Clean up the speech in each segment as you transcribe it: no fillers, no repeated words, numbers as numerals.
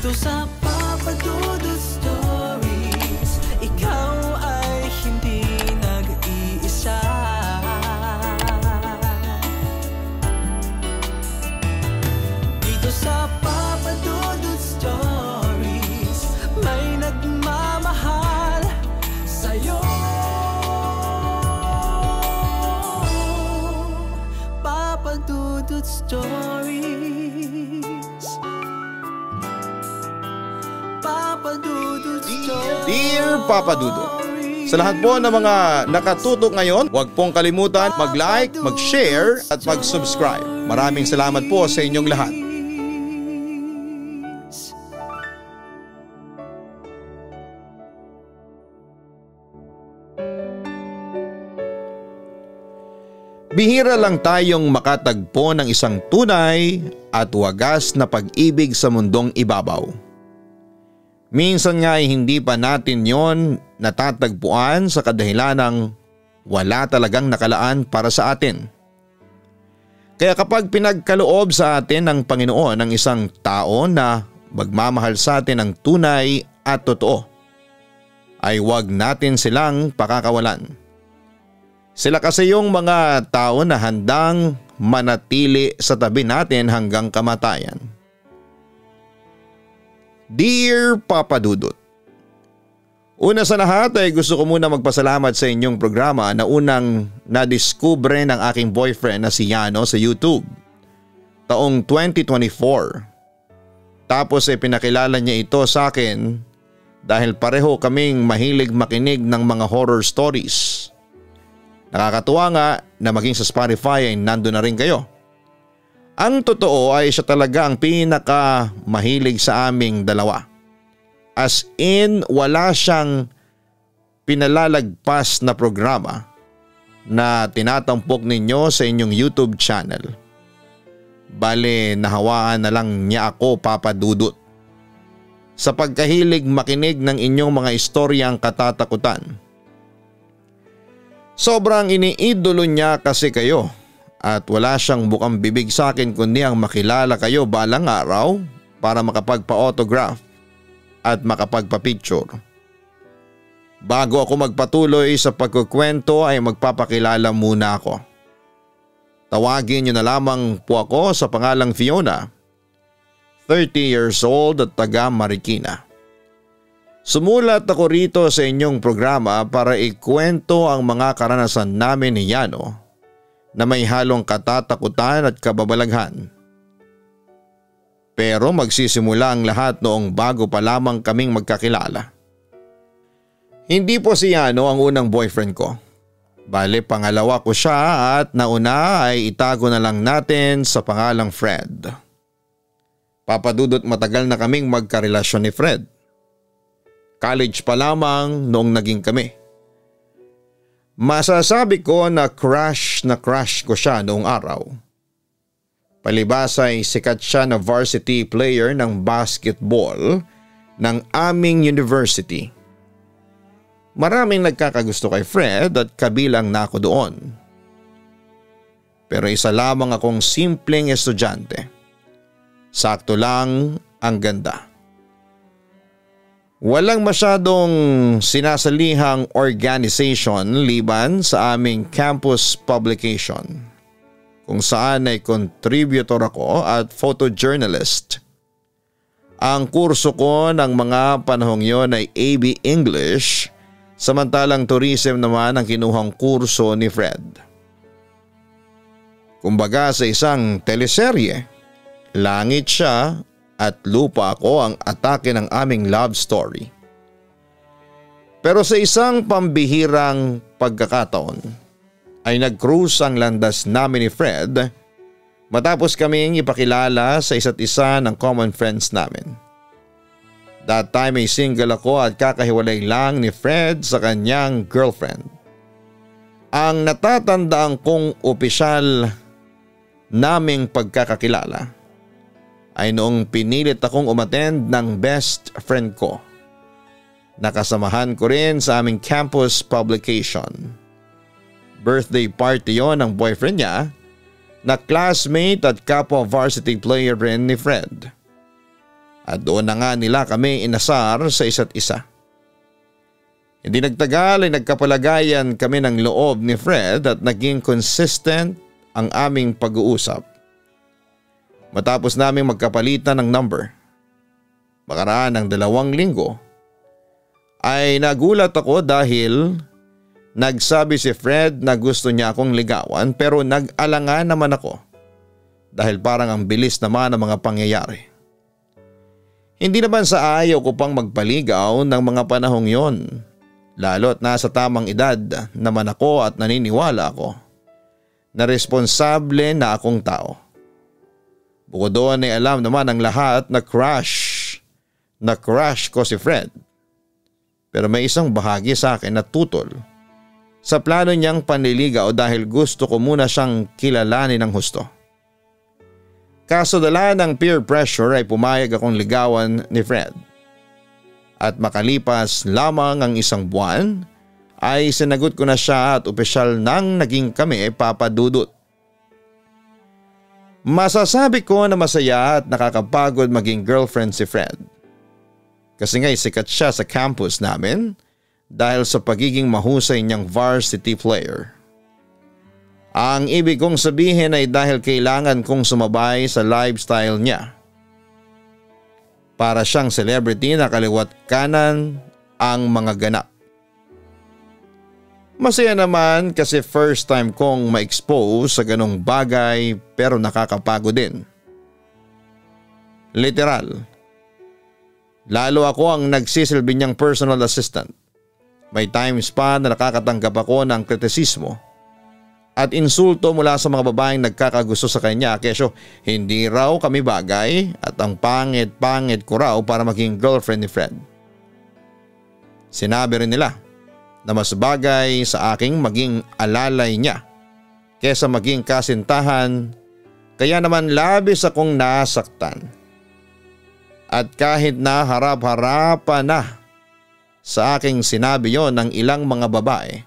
Dito sa Papa Dudut Stories, ikaw ay hindi nag-iisa. Dito sa Papa Dudut Stories, may nagmamahal sa'yo. Papa Dudut Stories. Papa Dudut Stories. Dear Papa Dudut, sa lahat po ng mga nakatutok ngayon, huwag pong kalimutan mag-like, mag-share at mag-subscribe. Maraming salamat po sa inyong lahat. Bihira lang tayong makatagpo ng isang tunay at wagas na pag-ibig sa mundong ibabaw. Minsan nga ay hindi pa natin yon natatagpuan sa kadahilanang wala talagang nakalaan para sa atin. Kaya kapag pinagkaloob sa atin ng Panginoon ng isang tao na magmamahal sa atin ng tunay at totoo, ay huwag natin silang pakakawalan. Sila kasi yung mga tao na handang manatili sa tabi natin hanggang kamatayan. Dear Papa Dudut, una sa lahat ay gusto ko muna magpasalamat sa inyong programa na unang nadiskubre ng aking boyfriend na si Yano sa YouTube taong 2024. Tapos ay pinakilala niya ito sa akin dahil pareho kaming mahilig makinig ng mga horror stories. Nakakatuwa nga na maging sa Spotify ay nando na rin kayo. Ang totoo ay siya talaga ang pinaka mahilig sa aming dalawa. As in, wala siyang pinalalagpas na programa na tinatampok ninyo sa inyong YouTube channel. Bale, nahawaan na lang niya ako, Papa Dudut, sa pagkahilig makinig ng inyong mga istoryang katatakutan. Sobrang iniidolo niya kasi kayo. At wala siyang bukang bibig sa akin kundi ang makilala kayo balang araw para makapagpa-autograph at makapagpa-picture. Bago ako magpatuloy sa pagkukwento ay magpapakilala muna ako. Tawagin niyo na lamang po ako sa pangalang Fiona, 30 years old at taga Marikina. Sumulat ako rito sa inyong programa para ikwento ang mga karanasan namin ni Yano na may halong katatakutan at kababalaghan. Pero magsisimula ang lahat noong bago pa lamang kaming magkakilala. Hindi po si Yano ang unang boyfriend ko. Bale, pangalawa ko siya at nauna ay itago na lang natin sa pangalang Fred. Papa Dudut, matagal na kaming magkarelasyon ni Fred. College pa lamang noong naging kami. Masasabi ko na crush ko siya noong araw. Palibas ay sikat siya na varsity player ng basketball ng aming university. Maraming nagkakagusto kay Fred at kabilang na ako doon. Pero isa lamang akong simpleng estudyante. Sakto lang ang ganda. Walang masyadong sinasalihang organization liban sa aming campus publication, kung saan ay contributor ako at photojournalist. Ang kurso ko ng mga panahong yon ay AB English, samantalang tourism naman ang kinuhang kurso ni Fred. Kumbaga sa isang teleserye, langit siya at lupa ako ang atake ng aming love story. Pero sa isang pambihirang pagkakataon ay nag-cruise ang landas namin ni Fred matapos kaming ipakilala sa isa't isa ng common friends namin. That time ay single ako at kakahiwalay lang ni Fred sa kanyang girlfriend. Ang natatandaan kong opisyal naming pagkakakilala ay noong pinilit akong umattend ng best friend ko. Nakasamahan ko rin sa aming campus publication. Birthday party yon ng boyfriend niya na classmate at kapwa varsity player rin ni Fred. At doon na nga nila kami inasar sa isa't isa. Hindi nagtagal ay nagkapalagayan kami ng loob ni Fred at naging consistent ang aming pag-uusap. Matapos naming magkapalitan ng number, makaraan ng 2 linggo, ay nagulat ako dahil nagsabi si Fred na gusto niya akong ligawan pero nag-alanga naman ako dahil parang ang bilis naman ng mga pangyayari. Hindi naman sa ayaw ko pang magpaligaw ng mga panahong yon. Lalo't nasa tamang edad naman ako at naniniwala ako na responsable na akong tao. Bukod doon ay alam naman ng lahat na crush ko si Fred. Pero may isang bahagi sa akin na tutol sa plano niyang panliligaw dahil gusto ko muna siyang kilalanin ng husto. Kaso dala ng peer pressure ay pumayag akong ligawan ni Fred. At makalipas lamang ang 1 buwan ay sinagot ko na siya at opisyal nang naging kami papadudot. Masasabi ko na masaya at nakakapagod maging girlfriend si Fred. Kasi nga'y sikat siya sa campus namin dahil sa pagiging mahusay niyang varsity player. Ang ibig kong sabihin ay dahil kailangan kong sumabay sa lifestyle niya. Para siyang celebrity na kaliwat kanan ang mga ganap. Masaya naman kasi first time kong ma-expose sa ganong bagay pero nakakapagod din. Literal. Lalo ako ang nagsisilbi niyang personal assistant. May times pa na nakakatanggap ako ng kritisismo at insulto mula sa mga babaeng nagkakagusto sa kanya kesyo hindi raw kami bagay at ang pangit-pangit ko raw para maging girlfriend ni Fred. Sinabi rin nila na mas bagay sa aking maging alalay niya kesa maging kasintahan, kaya naman labis akong nasaktan. At kahit na harap-harapan na sa aking sinabi yon ng ilang mga babae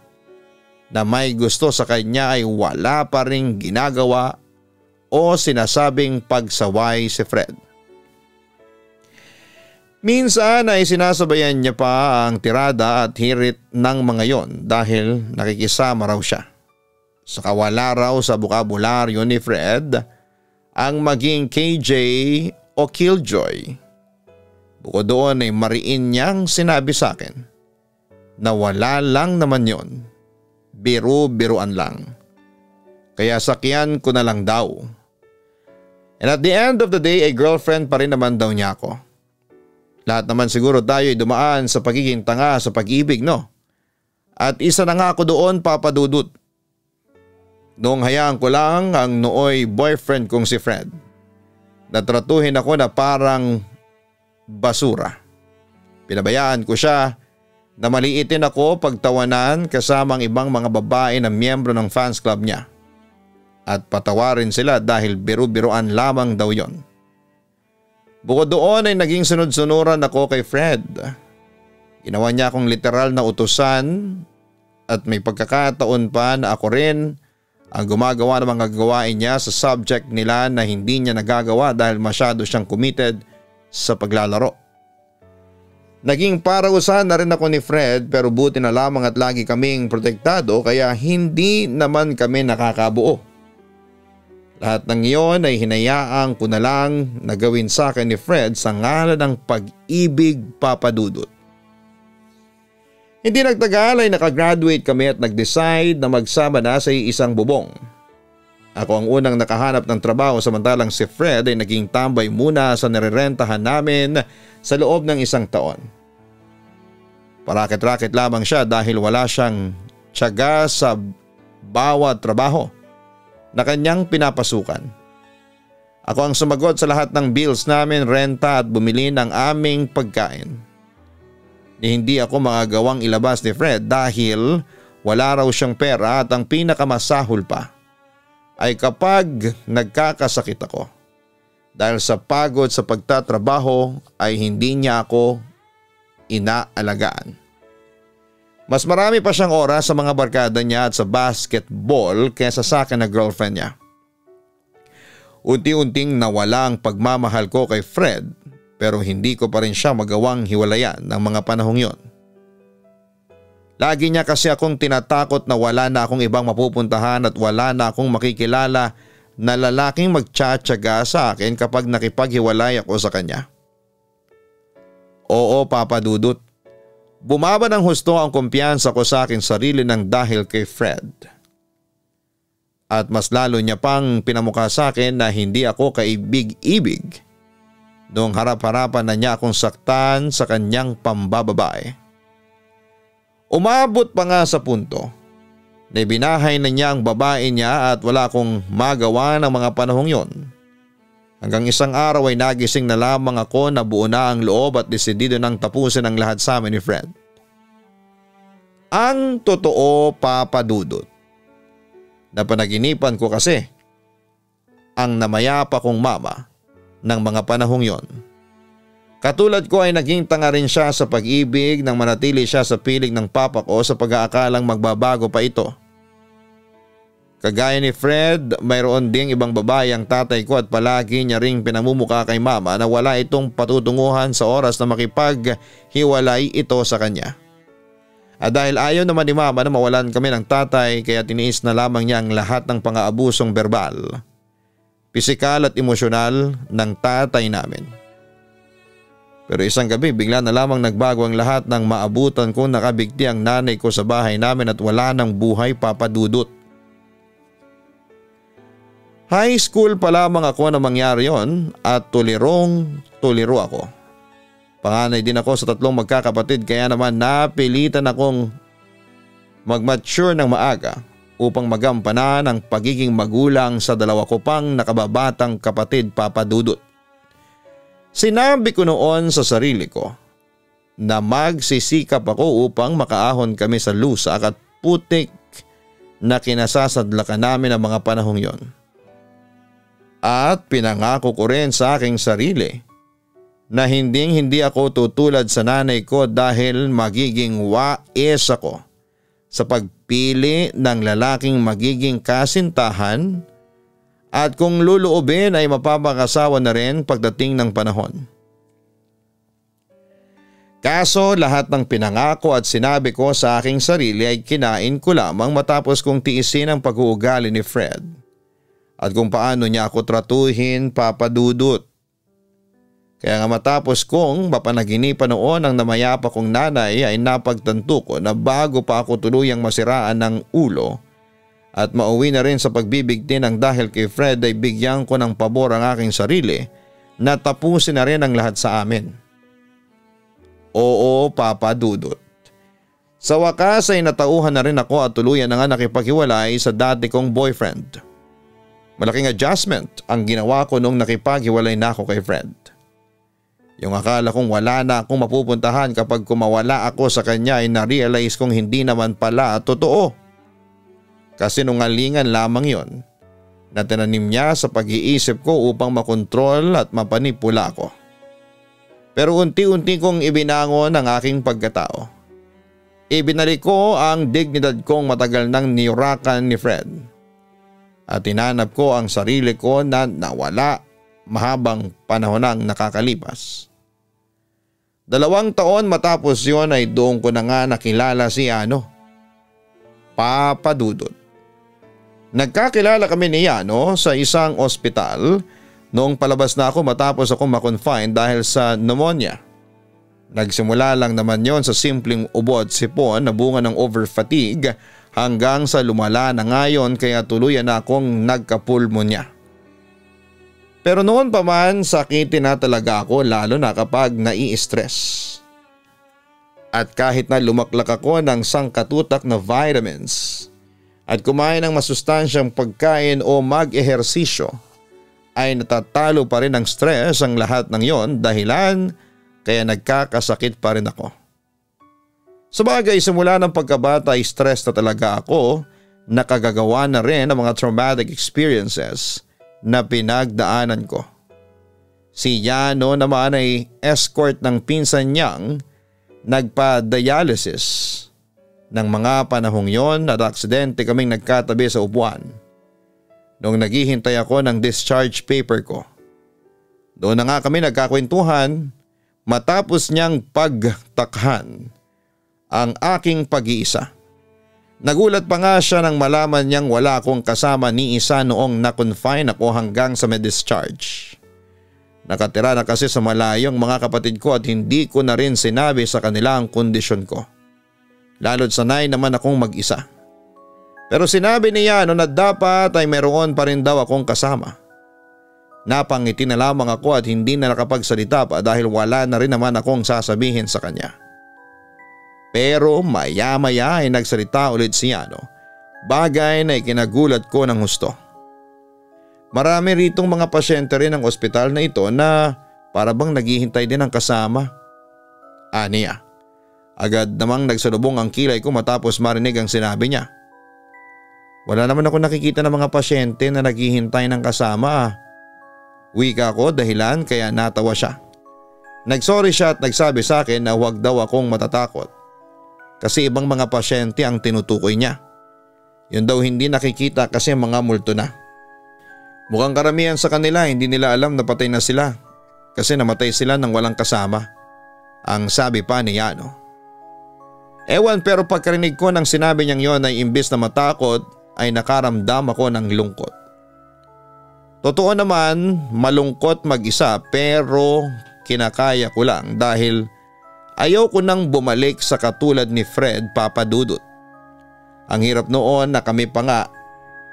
na may gusto sa kanya ay wala pa ring ginagawa o sinasabing pagsaway si Fred. Minsan ay sinasabayan niya pa ang tirada at hirit ng mga yon dahil nakikisama raw siya. Saka wala raw sa bukabularyo ni Fred ang maging KJ o Killjoy. Bukod doon ay mariin niyang sinabi sa akin na wala lang naman yon. Biro-biruan lang. Kaya sakyan ko na lang daw. And at the end of the day ay girlfriend pa rin naman daw niya ako. Lahat naman siguro tayo ay dumaan sa pagiging tanga sa pag-ibig, no? At isa na nga ako doon, papadudot. Noong hayaan ko lang ang nooy boyfriend kong si Fred. Natratuhin ako na parang basura. Pinabayaan ko siya na maliitin ako pagtawanan kasama ang ibang mga babae na miyembro ng fans club niya. At patawarin sila dahil biru-biruan lamang daw yon. Bukod doon ay naging sunod-sunuran ako kay Fred. Ginawa niya akong literal na utusan at may pagkakataon pa na ako rin ang gumagawa ng mga gawain niya sa subject nila na hindi niya nagagawa dahil masyado siyang committed sa paglalaro. Naging parausan na rin ako ni Fred pero buti na lamang at lagi kaming protektado kaya hindi naman kami nakakabuo. Lahat ng iyon ay hinayaan ko na lang na gawin sa akin ni Fred sa ngalan ng pag-ibig, papadudot. Hindi nagtagal ay nakagraduate kami at nag-decide na magsama na sa isang bubong. Ako ang unang nakahanap ng trabaho samantalang si Fred ay naging tambay muna sa nirerentahan namin sa loob ng 1 taon. Parakit-rakit lamang siya dahil wala siyang tiyaga sa bawat trabaho na kanyang pinapasukan. Ako ang sumagot sa lahat ng bills namin, renta at bumili ng aming pagkain. Hindi ako magagawang ilabas ni Fred dahil wala raw siyang pera at ang pinakamasahol pa ay kapag nagkakasakit ako. Dahil sa pagod sa pagtatrabaho ay hindi niya ako inaalagaan. Mas marami pa siyang oras sa mga barkada niya at sa basketball kaysa sa akin na girlfriend niya. Unti-unting nawala ang pagmamahal ko kay Fred pero hindi ko pa rin siya magawang hiwalayan ng mga panahong yon. Lagi niya kasi akong tinatakot na wala na akong ibang mapupuntahan at wala na akong makikilala na lalaking magtsatsaga sa akin kapag nakipaghiwalay ako sa kanya. Oo, Papa Dudut. Bumaba ng husto ang kumpiyansa ko sa aking sarili ng dahil kay Fred. At mas lalo niya pang pinamukha sa akin na hindi ako kaibig-ibig noong harap-harapan na niya akong saktan sa kanyang pambababae. Umabot pa nga sa punto na ibinahay na niya ang babae niya at wala akong magawa ng mga panahong yon. Hanggang isang araw ay nagising na lamang ako na buo na ang loob at desidido nang tapusin ang lahat sa amin ni Fred. Ang totoo, Papa Dudut, napanaginipan ko kasi ang namayapa kong mama ng mga panahong yon. Katulad ko ay naging tanga rin siya sa pag-ibig nang manatili siya sa piling ng papa ko sa pag-aakalang magbabago pa ito. Kagaya ni Fred, mayroon ding ibang babae ang tatay ko at palagi niya ring pinamumuka kay mama na wala itong patutunguhan sa oras na makipaghiwalay ito sa kanya. At dahil ayaw naman ni mama na mawalan kami ng tatay kaya tiniis na lamang niya ang lahat ng pang-aabusong verbal, pisikal at emosyonal ng tatay namin. Pero isang gabi bigla na lamang nagbago ang lahat nang maabutan kong nakabigti ang nanay ko sa bahay namin at wala ng buhay, Papa Dudut. High school pa lamang ako na mangyari yon at tuliro ako. Panganay din ako sa 3 magkakapatid kaya naman napilitan akong mag-mature ng maaga upang magampanan ang pagiging magulang sa 2 ko pang nakababatang kapatid, Papa Dudut. Sinabi ko noon sa sarili ko na magsisikap ako upang makaahon kami sa lusa at putik na kinasasadlakan namin ang mga panahong yon. At pinangako ko rin sa aking sarili na hindi ako tutulad sa nanay ko dahil magiging wais ako sa pagpili ng lalaking magiging kasintahan at kung luluobin ay mapapakasawa na rin pagdating ng panahon. Kaso lahat ng pinangako at sinabi ko sa aking sarili ay kinain ko lamang matapos kong tiisin ang pag-uugali ni Fred at kung paano niya ako tratuhin, Papa Dudut. Kaya nga matapos kong mapanaginipan noon ang namayapa kong nanay ay napagtanto ko na bago pa ako tuluyang masiraan ng ulo at mauwi na rin sa pagbibigti ng dahil kay Fred ay bigyan ko ng pabor ang aking sarili na tapusin na rin ang lahat sa amin. Oo, Papa Dudut. Sa wakas ay natauhan na rin ako at tuluyan na nga nakipaghiwalay sa dati kong boyfriend. Malaking adjustment ang ginawa ko nung nakipaghiwalay na ako kay Fred. Yung akala kong wala na akong mapupuntahan kapag kumawala ako sa kanya ay na-realize kong hindi naman pala totoo. Kasinungalingan lamang yon na tinanim niya sa pag-iisip ko upang makontrol at mapanipula ko. Pero unti-unti kong ibinangon ang aking pagkatao. Ibinalik ko ang dignidad kong matagal nang niyurakan ni Fred. At tinanap ko ang sarili ko na nawala mahabang panahon nang nakakalipas. 2 taon matapos yon ay doon ko na nga nakilala si Papa Dudut. Nagkakilala kami ni Yano sa isang ospital noong palabas na ako matapos akong makonfine dahil sa pneumonia. Nagsimula lang naman yon sa simpleng ubo at sipon na bunga ng overfatigue hanggang sa lumala na ngayon kaya tuluyan na akong nagkapulmonya. Pero noon pa man sakitin na talaga ako lalo na kapag nai-stress. At kahit na lumaklak ako ng sangkatutak na vitamins at kumain ng masustansyang pagkain o mag-ehersisyo ay natatalo pa rin ng stress ang lahat ng yon dahilan kaya nagkakasakit pa rin ako. Sabagay simula ng pagkabata ay stress na talaga ako, nakagagawa na rin ng mga traumatic experiences na pinagdaanan ko. Si Yano naman ay escort ng pinsan niyang nagpa-dialysis. Ng mga panahong yon at aksidente kaming nagkatabi sa upuan. Noong naghihintay ako ng discharge paper ko. Doon na nga kami nagkakwentuhan matapos niyang pagtakhan ang aking pag-iisa. Nagulat pa nga siya nang malaman niyang wala akong kasama ni isa noong na-confine ako hanggang sa ma-discharge. Nakatira na kasi sa malayo ang mga kapatid ko at hindi ko na rin sinabi sa kanila ang kondisyon ko. Lalo't sanay naman akong mag-isa. Pero sinabi niya na dapat ay meron pa rin daw akong kasama. Napangiti na lamang ako at hindi na nakapagsalita pa dahil wala na rin naman akong sasabihin sa kanya. Pero maya-maya ay nagsalita ulit si Yano, bagay na ikinagulat ko ng husto. Marami ritong mga pasyente rin ng ospital na ito na para bang naghihintay din ng kasama. Aniya. Agad namang nagsalubong ang kilay ko matapos marinig ang sinabi niya. Wala naman ako nakikita ng mga pasyente na naghihintay ng kasama. Wika ko dahilan kaya natawa siya. Nagsorry siya at nagsabi sa akin na huwag daw akong matatakot. Kasi ibang mga pasyente ang tinutukoy niya. Yun daw hindi nakikita kasi mga multo na. Mukhang karamihan sa kanila hindi nila alam na patay na sila kasi namatay sila nang walang kasama. Ang sabi pa ni Yano. Ewan pero pagkarinig ko ng sinabi niyang yon ay imbis na matakot ay nakaramdam ako ng lungkot. Totoo naman malungkot mag-isa pero kinakaya ko lang dahil ayaw ko nang bumalik sa katulad ni Fred Papadudut. Ang hirap noon na kami pa nga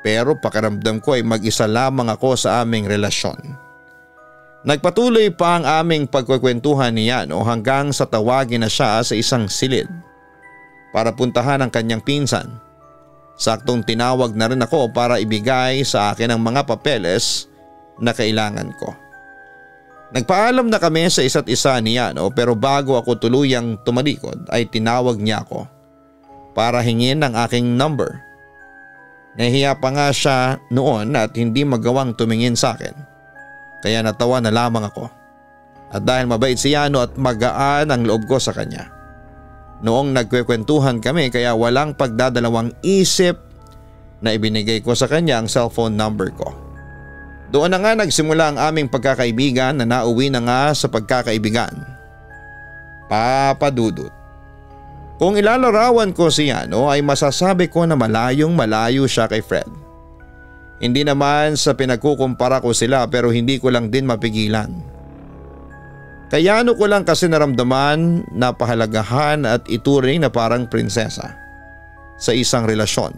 pero pakiramdam ko ay mag-isa lamang ako sa aming relasyon. Nagpatuloy pa ang aming pagkukwentuhan ni Yano hanggang sa tawagin na siya sa isang silid para puntahan ang kanyang pinsan. Saktong tinawag na rin ako para ibigay sa akin ang mga papeles na kailangan ko. Nagpaalam na kami sa isa't isa ni Yano pero bago ako tuluyang tumalikod ay tinawag niya ako para hingin ang aking number. Nahihiya pa nga siya noon at hindi magawang tumingin sa akin. Kaya natawa na lamang ako. At dahil mabait si Yano at magaan ang loob ko sa kanya. Noong nagkwekwentuhan kami kaya walang pagdadalawang isip na ibinigay ko sa kanya ang cellphone number ko. Doon na nga nagsimula ang aming pagkakaibigan na nauwi na nga sa pagkakaibigan. Papadudut. Kung ilalarawan ko si Yano ay masasabi ko na malayong malayo siya kay Fred. Hindi naman sa pinagkukumpara ko sila pero hindi ko lang din mapigilan. Kay Yano ko lang kasi naramdaman na pahalagahan at ituring na parang prinsesa sa isang relasyon.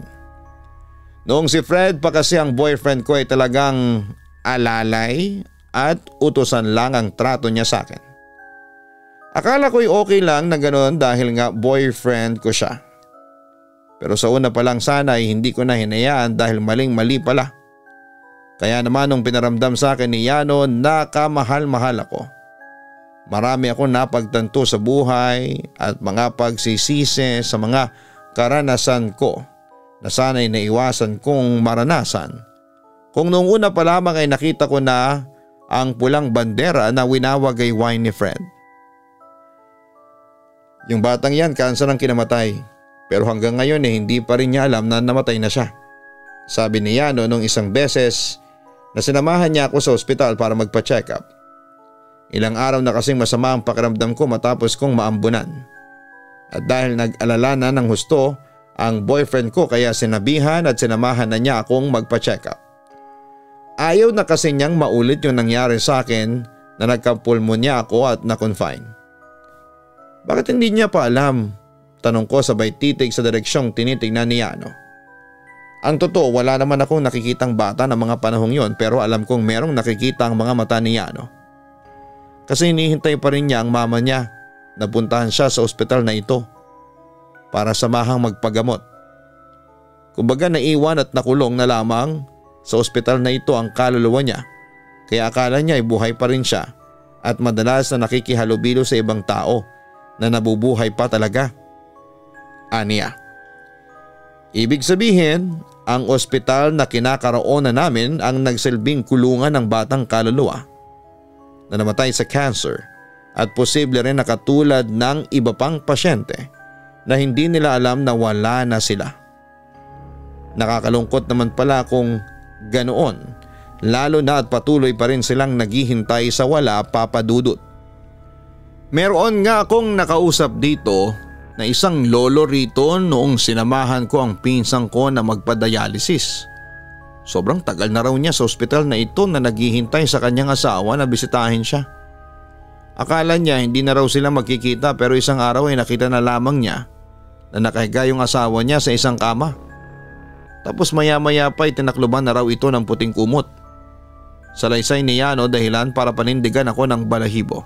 Noong si Fred pa kasi ang boyfriend ko ay talagang alalay at utusan lang ang trato niya sa akin. Akala ko'y okay lang na ganoon dahil nga boyfriend ko siya. Pero sa una pa lang sana ay hindi ko na hinayaan dahil maling-mali pala. Kaya naman nung pinaramdam sa akin ni Yano na kamahal-mahal ako. Marami akong napagtanto sa buhay at mga pagsisisi sa mga karanasan ko na sana'y naiwasan kong maranasan. Kung noong una pa lamang ay nakita ko na ang pulang bandera na winawagayway ni Fred. Yung batang yan kanser ang kinamatay pero hanggang ngayon hindi pa rin niya alam na namatay na siya. Sabi ni Yano nung isang beses na sinamahan niya ako sa ospital para magpa-check up. Ilang araw na kasing masama ang pakiramdam ko matapos kong maambunan. At dahil nag-alala na ng husto ang boyfriend ko kaya sinabihan at sinamahan na niya akong magpa-check up. Ayaw na kasi niyang maulit yung nangyari sa akin na nagka-pulmonya ako at na-confine. Bakit hindi niya pa alam? Tanong ko sabay titig sa direksyong tinitignan ni Yano. Ang totoo wala naman akong nakikitang bata ng mga panahong yon pero alam kong merong nakikita ang mga mata ni Yano. Kasi hinihintay pa rin niya ang mama niya na puntahan siya sa ospital na ito para samahang magpagamot. Kumbaga naiwan at nakulong na lamang sa ospital na ito ang kaluluwa niya kaya akala niya ay buhay pa rin siya at madalas na nakikihalubilo sa ibang tao na nabubuhay pa talaga. Aniya. Ibig sabihin, ang ospital na kinakaroonan namin ang nagsilbing kulungan ng batang kaluluwa na namatay sa cancer at posible rin na katulad ng iba pang pasyente na hindi nila alam na wala na sila. Nakakalungkot naman pala kung ganoon Lalo na at patuloy pa rin silang naghihintay sa wala, Papa Dudut. Meron nga akong nakausap dito na isang lolo rito noong sinamahan ko ang pinsang ko na magpa-dialysis. Sobrang tagal na raw niya sa ospital na ito na naghihintay sa kanyang asawa na bisitahin siya. Akala niya hindi na raw sila magkikita pero isang araw ay nakita na lamang niya na nakahiga yung asawa niya sa isang kama. Tapos maya-maya pa itinakluban na raw ito ng puting kumot. Salaysay ni Yano dahilan para panindigan ako ng balahibo.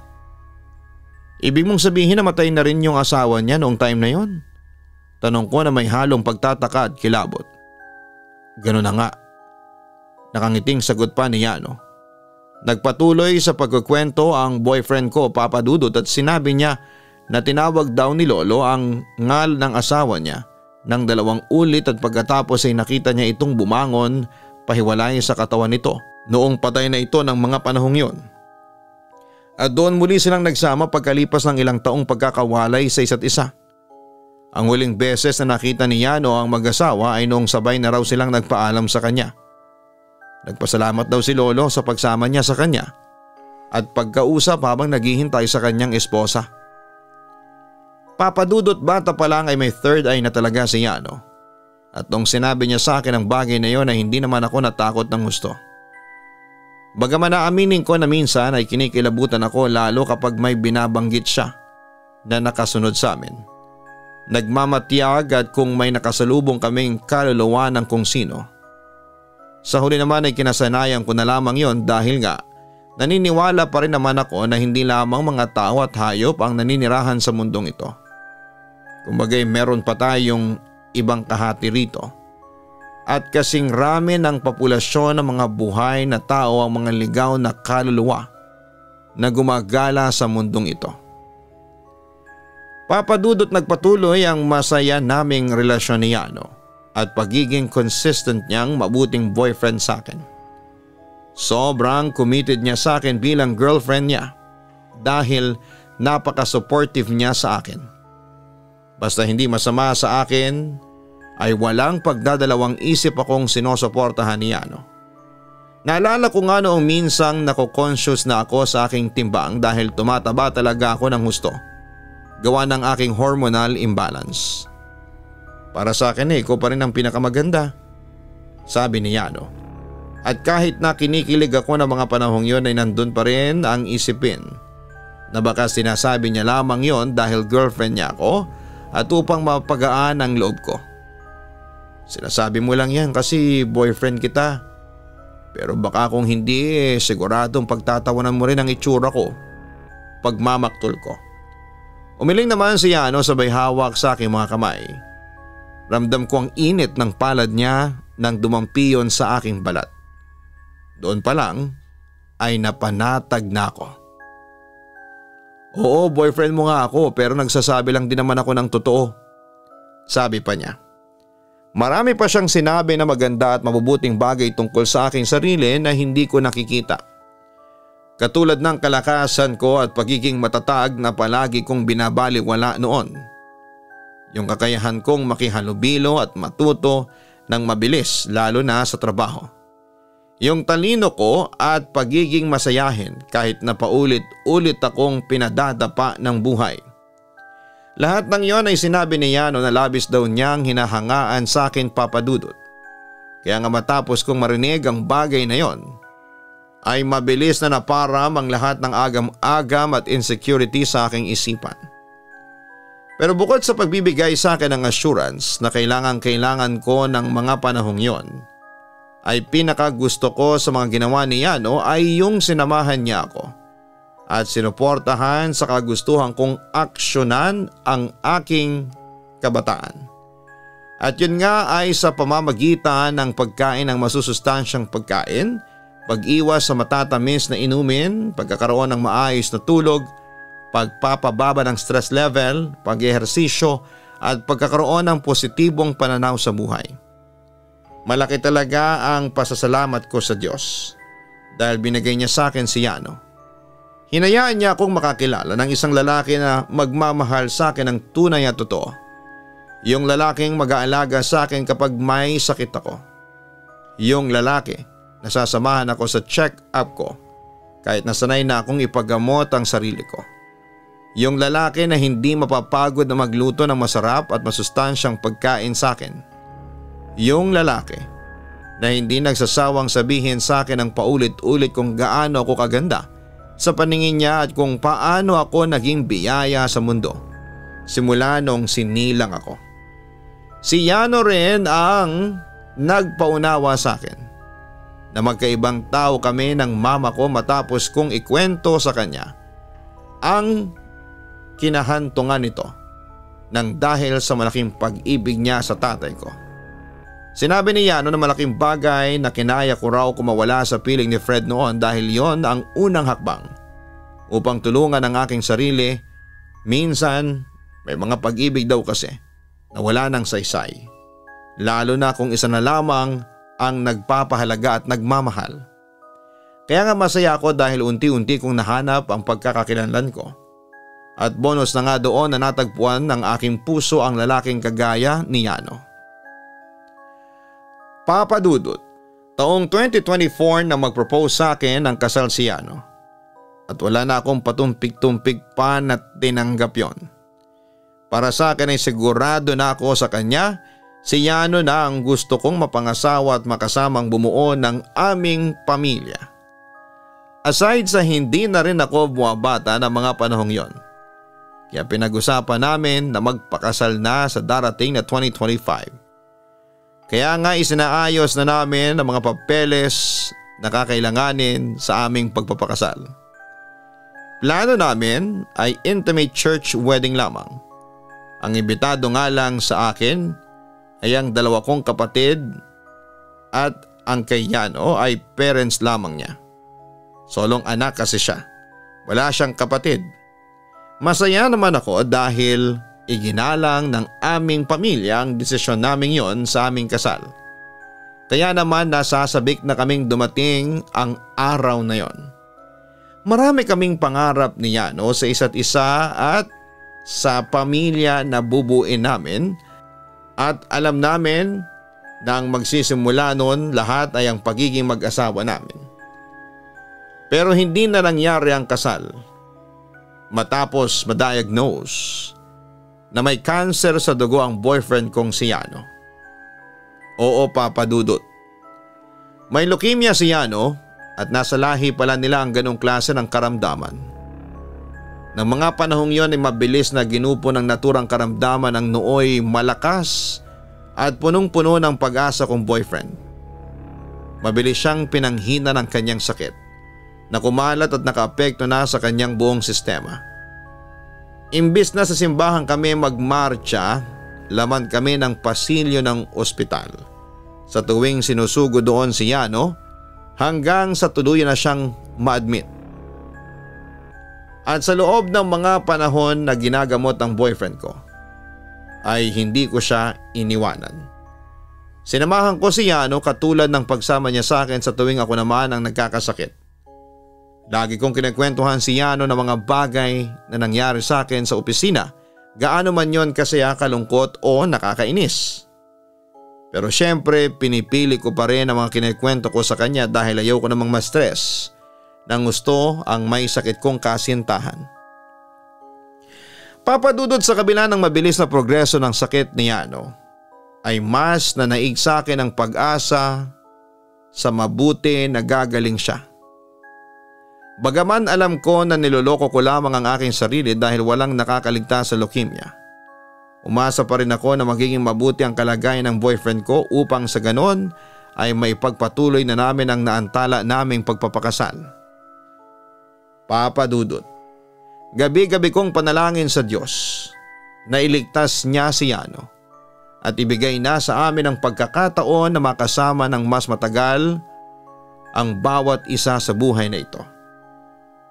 Ibig mong sabihin na matay na rin yung asawa niya noong time na yon? Tanong ko na may halong pagtataka at kilabot. Ganun na nga. Nakangiting sagot pa ni Yano. Nagpatuloy sa pagkukwento ang boyfriend ko, Papa Dudut, at sinabi niya na tinawag daw ni Lolo ang ngal ng asawa niya ng 2 ulit at pagkatapos ay nakita niya itong bumangon pahiwalay sa katawan nito noong patay na ito ng mga panahong yon. At doon muli silang nagsama pagkalipas ng ilang taong pagkakawalay sa isa't isa. Ang huling beses na nakita ni Yano ang mag-asawa ay noong sabay na raw silang nagpaalam sa kanya. Nagpasalamat daw si Lolo sa pagsama niya sa kanya at pagkausap habang naghihintay sa kanyang esposa. Papa Dudut, bata pa lang ay may third eye na talaga si Yano. At nung sinabi niya sa akin ang bagay na yon ay hindi naman ako natakot ng gusto. Bagaman naaminin ko na minsan ay kinikilabutan ako lalo kapag may binabanggit siya na nakasunod sa amin. Nagmamatiyag at kung may nakasalubong kaming kaluluwa ng kung sino. Sa huli naman ay kinasanayan ko na lamang yon dahil nga naniniwala pa rin naman ako na hindi lamang mga tao at hayop ang naninirahan sa mundong ito. Kumbagay meron pa tayong ibang kahati rito. At kasing rami ng populasyon ng mga buhay na tao ang mga ligaw na kaluluwa na gumagala sa mundong ito. Papa Dudut, nagpatuloy ang masaya naming relasyon ni Yano at pagiging consistent niyang mabuting boyfriend sa akin. Sobrang committed niya sa akin bilang girlfriend niya dahil napaka-supportive niya sa akin. Basta hindi masama sa akin ay walang pagdadalawang isip akong sinusuportahan ni Yano. Naalala ko nga noong minsang nako-conscious na ako sa aking timbang dahil tumataba talaga ako ng husto. Gawa ng aking hormonal imbalance. Para sa akin ko pa rin ang pinakamaganda, sabi ni Yano. At kahit na kinikilig ako ng mga panahong yon ay nandun pa rin ang isipin na baka sinasabi niya lamang yon dahil girlfriend niya ako at upang mapagaan ang loob ko. Sinasabi mo lang yan kasi boyfriend kita. Pero baka kung hindi siguradong pagtatawanan mo rin ang itsura ko pagmamaktol ko. Umiling naman si Yano sabay hawak sa aking mga kamay. Ramdam ko ang init ng palad niya nang dumampiyon sa aking balat. Doon pa lang ay napanatag na ako. Oo, boyfriend mo nga ako pero nagsasabi lang din naman ako ng totoo. Sabi pa niya. Marami pa siyang sinabi na maganda at mabubuting bagay tungkol sa aking sarili na hindi ko nakikita. Katulad ng kalakasan ko at pagiging matatag na palagi kong binabaliwala noon. Yung kakayahan kong makihalubilo at matuto ng mabilis lalo na sa trabaho. Yung talino ko at pagiging masayahin kahit na paulit-ulit akong pinadadapa ng buhay. Lahat ng yon ay sinabi ni Yano na labis daw niyang hinahangaan sa akin, Papa Dudut. Kaya nga matapos kong marinig ang bagay na yon, ay mabilis na naparam ang lahat ng agam-agam at insecurity sa aking isipan. Pero bukod sa pagbibigay sa akin ng assurance na kailangan ko ng mga panahong yon, ay pinakagusto ko sa mga ginawa ni Yano ay yung sinamahan niya ako at sinuportahan sa kagustuhan kong aksyonan ang aking kabataan. At yun nga ay sa pamamagitan ng pagkain ng masusustansyang pagkain, pag-iwas sa matatamis na inumin, pagkakaroon ng maayos na tulog, pagpapababa ng stress level, pag-ehersisyo at pagkakaroon ng positibong pananaw sa buhay. Malaki talaga ang pasasalamat ko sa Diyos dahil binigay niya sa akin si Yano. Hinayaan niya akong makakilala ng isang lalaki na magmamahal sa akin ng tunay at totoo. Yung lalaking mag-aalaga sa akin kapag may sakit ako. Yung lalaki nasasamahan ako sa check-up ko kahit nasanay na akong ipagamot ang sarili ko. Yung lalaki na hindi mapapagod na magluto ng masarap at masustansyang pagkain sa akin. Yung lalaki na hindi nagsasawang sabihin sa akin ang paulit-ulit kung gaano ako kaganda sa paningin niya at kung paano ako naging biyaya sa mundo simula nung sinilang ako. Si Yano rin ang nagpaunawa sa akin na magkaibang tao kami ng mama ko matapos kong ikwento sa kanya ang kinahantungan nito nang dahil sa malaking pag-ibig niya sa tatay ko. Sinabi ni Yano na malaking bagay na kinaya ko raw kumawala sa piling ni Fred noon dahil yon ang unang hakbang upang tulungan ang aking sarili. Minsan may mga pag-ibig daw kasi na wala ng saysay, lalo na kung isa na lamang ang nagpapahalaga at nagmamahal. Kaya nga masaya ako dahil unti-unti kong nahanap ang pagkakakilanlan ko. At bonus na nga doon na natagpuan ng aking puso ang lalaking kagaya ni Yano. Papa Dudut, taong 2024 na mag-propose sa akin ang kasal si Yano. At wala na akong patumpik-tumpik pa na tinanggap yon. Para sa akin ay sigurado na ako sa kanya. Si Yano na ang gusto kong mapangasawa at makasamang bumuo ng aming pamilya. Aside sa hindi na rin ako buwabata ng mga panahong yon. Kaya pinag-usapan namin na magpakasal na sa darating na 2025. Kaya nga isinaayos na namin ang mga papeles na kakailanganin sa aming pagpapakasal. Plano namin ay intimate church wedding lamang. Ang imbitado nga lang sa akin ay ang dalawa kong kapatid at ang kay Yano ay parents lamang niya. Solong anak kasi siya. Wala siyang kapatid. Masaya naman ako dahil iginalang ng aming pamilya ang desisyon naming yon sa aming kasal. Kaya naman nasasabik na kaming dumating ang araw na yon. Marami kaming pangarap ni Yano sa isa't isa at sa pamilya na bubuin namin. At alam namin na ang magsisimula noon lahat ay ang pagiging mag-asawa namin. Pero hindi na nangyari ang kasal matapos ma-diagnose na may cancer sa dugo ang boyfriend kong si Yano. Oo, Papa Dudut. May leukemia si Yano at nasa lahi pala nila ang ganong klase ng karamdaman. Nang mga panahong yon ay mabilis na ginupo ng naturang karamdaman ng nooy malakas at punong-puno ng pag-asa kong boyfriend. Mabilis siyang pinanghina ng kanyang sakit na kumalat at nakaapekto na sa kanyang buong sistema. Imbis na sa simbahan kami magmarcha, laman kami ng pasilyo ng ospital. Sa tuwing sinusugo doon si Yano hanggang sa tuluyan na siyang ma-admit. At sa loob ng mga panahon na ginagamot ang boyfriend ko, ay hindi ko siya iniwanan. Sinamahan ko si Yano katulad ng pagsama niya sa akin sa tuwing ako naman ang nagkakasakit. Lagi kong kinakwentuhan si Yano ng mga bagay na nangyari sa akin sa opisina, gaano man yon kasaya, kalungkot o nakakainis. Pero syempre pinipili ko pa rin ang mga kinikwento ko sa kanya dahil ayaw ko namang ma-stress nang gusto ang may sakit kong kasintahan. Papadudod sa kabila ng mabilis na progreso ng sakit ni Yano, ay mas nanaig sa akin ang pag-asa sa mabuti na gagaling siya. Bagaman alam ko na niloloko ko lamang ang aking sarili dahil walang nakakaligtas sa leukemia, umasa pa rin ako na magiging mabuti ang kalagayan ng boyfriend ko upang sa ganon ay maipagpatuloy na namin ang naantala naming pagpapakasal. Papa Dudut, gabi-gabi kong panalangin sa Diyos na iligtas niya si Yano at ibigay na sa amin ang pagkakataon na makasama ng mas matagal ang bawat isa sa buhay na ito.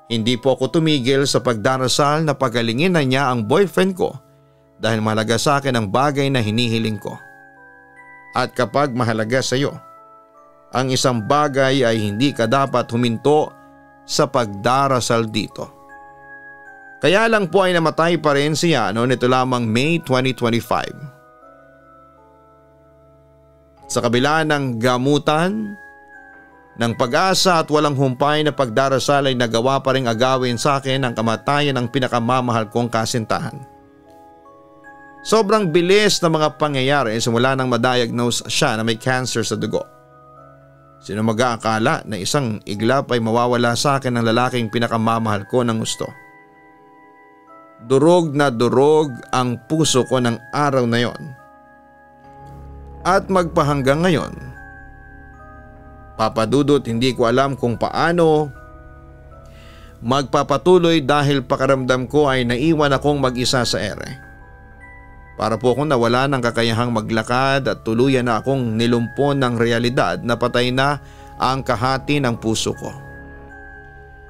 Hindi po ako tumigil sa pagdarasal na pagalingin na niya ang boyfriend ko dahil mahalaga sa akin ang bagay na hinihiling ko. At kapag mahalaga sa iyo, ang isang bagay ay hindi ka dapat huminto sa pagdarasal dito. Kaya lang po ay namatay pa rin si Yano nito lamang May 2025. Sa kabila ng gamutan ng pag-asa at walang humpay na pagdarasal ay nagawa pa ring agawin sa akin ang kamatayan ng pinakamamahal kong kasintahan. Sobrang bilis na mga pangyayari simula nang ma-diagnose siya na may cancer sa dugo. Sino mag-aakala na isang iglap ay mawawala sa akin ng lalaking pinakamamahal ko ng gusto. Durog na durog ang puso ko ng araw na yon. At magpahanggang ngayon, Papa Dudut, hindi ko alam kung paano magpapatuloy dahil pakaramdam ko ay naiwan akong mag-isa sa ere. Para po akong nawala ng kakayahang maglakad at tuluyan na akong nilumpon ng realidad na patay na ang kahati ng puso ko.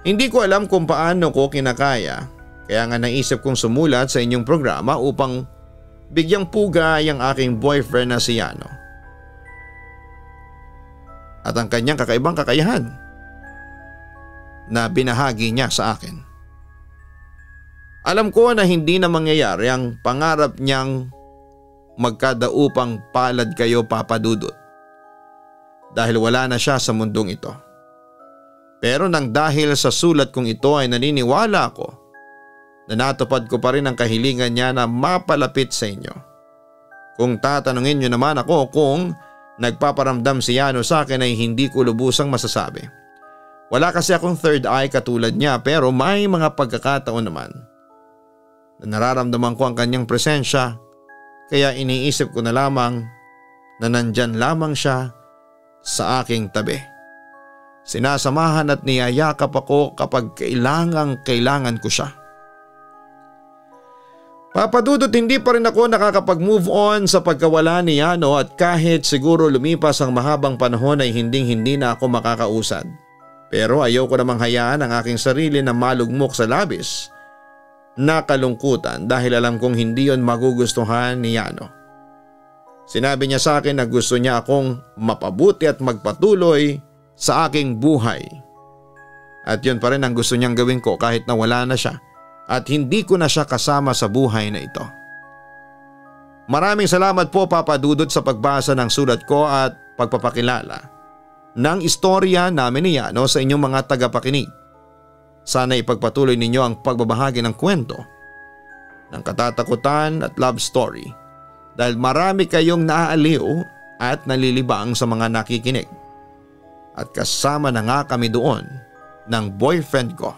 Hindi ko alam kung paano ko kinakaya, kaya nga naisip kong sumulat sa inyong programa upang bigyang pugay ang aking boyfriend na si Yano at ang kanyang kakaibang kakayahan na binahagi niya sa akin. Alam ko na hindi na mangyayari ang pangarap niyang magkadaupang palad kayo, Papa Dudut, dahil wala na siya sa mundong ito. Pero nang dahil sa sulat kong ito ay naniniwala ako na natupad ko pa rin ang kahilingan niya na mapalapit sa inyo. Kung tatanungin niyo naman ako kung nagpaparamdam si Yano sa akin ay hindi ko lubusang masasabi. Wala kasi akong third eye katulad niya, pero may mga pagkakataon naman na nararamdaman ko ang kanyang presensya, kaya iniisip ko na lamang na nandyan lamang siya sa aking tabi. Sinasamahan at niyayakap ako kapag kailangan ko siya. Papa Dudut, hindi pa rin ako nakakapag-move on sa pagkawala ni Yano at kahit siguro lumipas ang mahabang panahon ay hindi na ako makakausad. Pero ayaw ko namang hayaan ang aking sarili na malugmok sa labis na kalungkutan dahil alam kong hindi yon magugustuhan ni Yano. Sinabi niya sa akin na gusto niya akong mapabuti at magpatuloy sa aking buhay. At yun pa rin ang gusto niyang gawin ko kahit na wala na siya. At hindi ko na siya kasama sa buhay na ito. Maraming salamat po, Papa Dudut, sa pagbasa ng sulat ko at pagpapakilala ng istorya namin ni Yano sa inyong mga tagapakinig. Sana ipagpatuloy ninyo ang pagbabahagi ng kwento ng katatakutan at love story dahil marami kayong naaaliw at nalilibang sa mga nakikinig. At kasama na nga kami doon ng boyfriend ko.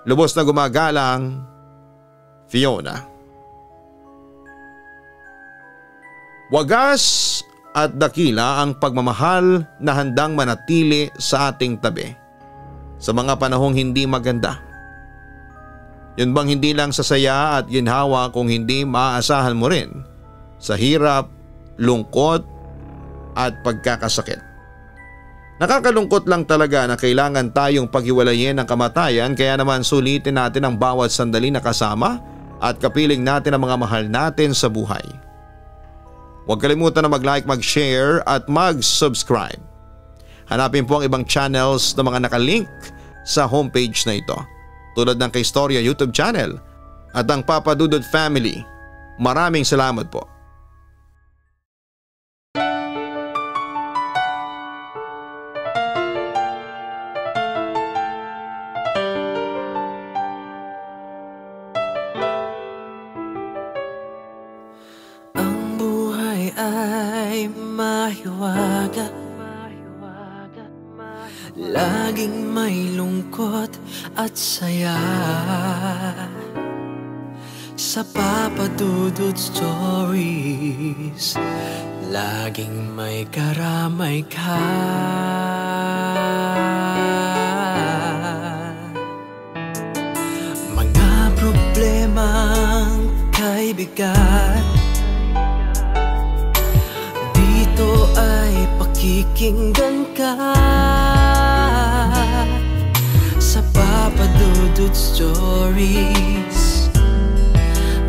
Lubos na gumagalang, Fiona. Wagas at dakila ang pagmamahal na handang manatili sa ating tabi sa mga panahong hindi maganda. Yun bang hindi lang sa saya at ginhawa kung hindi maaasahan mo rin sa hirap, lungkot at pagkakasakit. Nakakalungkot lang talaga na kailangan tayong paghiwalayin ng kamatayan, kaya naman sulitin natin ang bawat sandali na kasama at kapiling natin ang mga mahal natin sa buhay. Huwag kalimutan na mag-like, mag-share at mag-subscribe. Hanapin po ang ibang channels na mga nakalink sa homepage na ito tulad ng Kaistorya YouTube channel at ang Papa Dudut Family. Maraming salamat po. Mahiwaga, laging may lungkot at saya. Sa Papa Dudut Stories, laging may karamay ka. Mga problemang kaibigan, ito ay pakikinggan ka. Sa Papa Dudut Stories,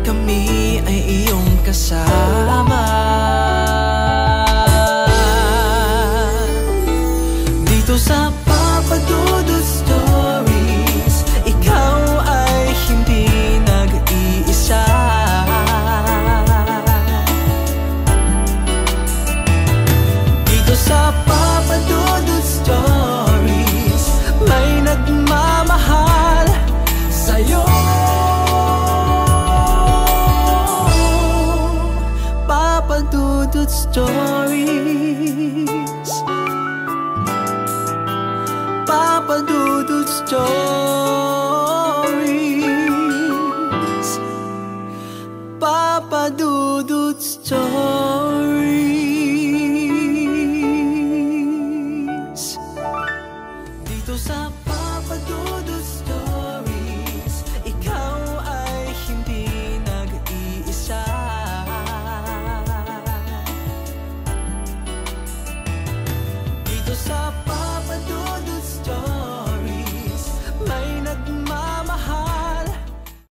kami ay iyong kasama. Dito sa Papa Dudut Stories, ikaw ay hindi nag-iisa. Sa Papa Dudut Story.